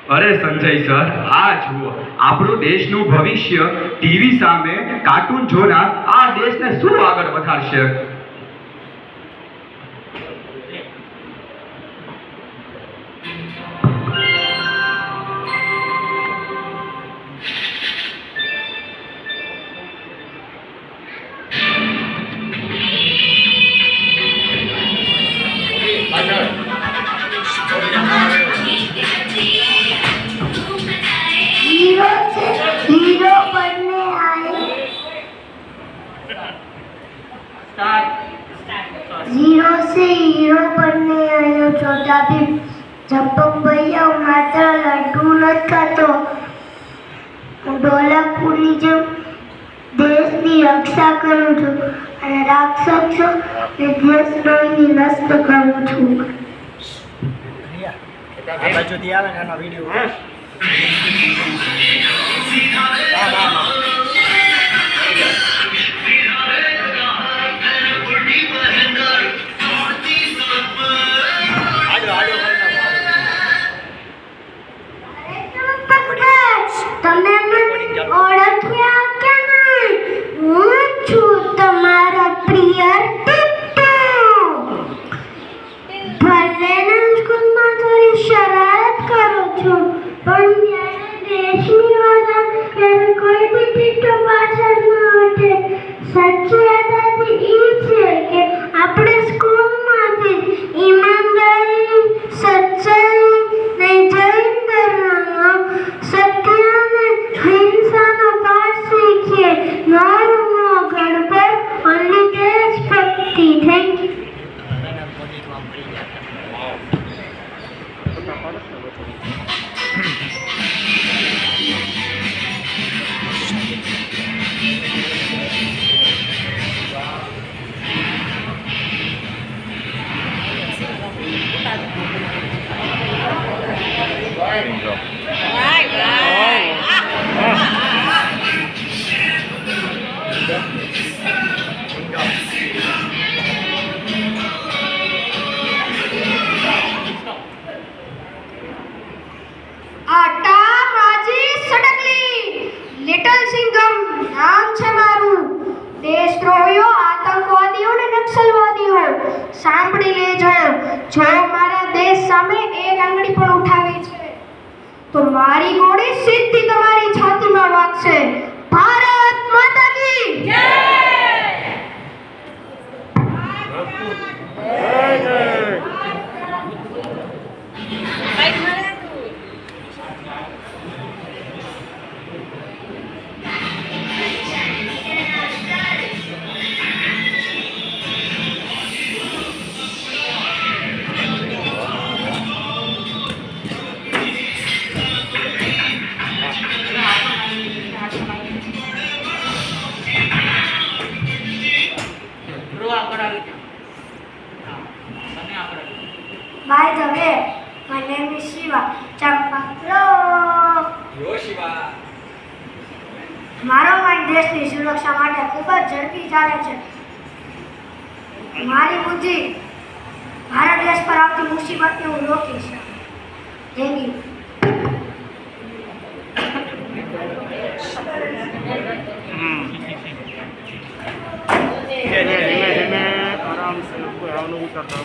અરે સંજય સર, આ જુઓ, આપણું દેશનું ભવિષ્ય ટીવી સામે કાર્ટૂન જોનાર આ દેશને શું આગળ વધારશે? हीरो बनने आए, जीरो से हीरो बनने आयो छोटा भीम। जब भैया मात्र लड्डू નથી ખાતો, હું ઢોલકપુરની જેમ દેશની રક્ષા કરું છું અને રાક્ષસો ને દેશદ્રોહીની નષ્ટ કરું છું. આ બાજુથી આવે ને એનો વિડીયો તમે મને ઓળખ્યા કે નહીં? હું છું તમારો પ્રિય ટીટુ. ભલે ને સ્કૂલમાં થોડી શરારત કરું છું, પણ જ્યારે દેશની વાત આવે ત્યારે કોઈ બી ટીટુ પાછળ ન હટે. સાચી આઝાદી એ છે કે આપણે સ્કૂલમાંથી ઈમાનદારી, સચ્ચાઈ ને જય કરવાનો, સત્ય અને હિંસાનો પાઠ શીખીએ. નો ગણપત, ઓનલી દેશભક્તિ. Thank you. આટા માજી સડકલી, લિટલ સિંઘમ નામ છે મારું. દેશદ્રોહીઓ, આતંકવાદીઓ ને નક્સલવાદીઓ, સાંભળી લેજો. જો મારા દેશ સામે એક આંગળી પણ ઉઠાવી છે તો મારી ગોળી સીધી તમારી છાતીમાં વાગશે. ભારત માતા કી જય. By the way, my name is Shiva. Champaklo. yo Shiva. મારો માઇન્ડ દેશની સુરક્ષા માટે ખૂબ જ ઝડપી ચાલે છે. મારી બુદ્ધિ ભારત દેશ પર આવતી મુસીબતને હું રોકીશ. Thank you. ધીમે ધીમે આરામ સે કોઈ આવનું ઉતરતા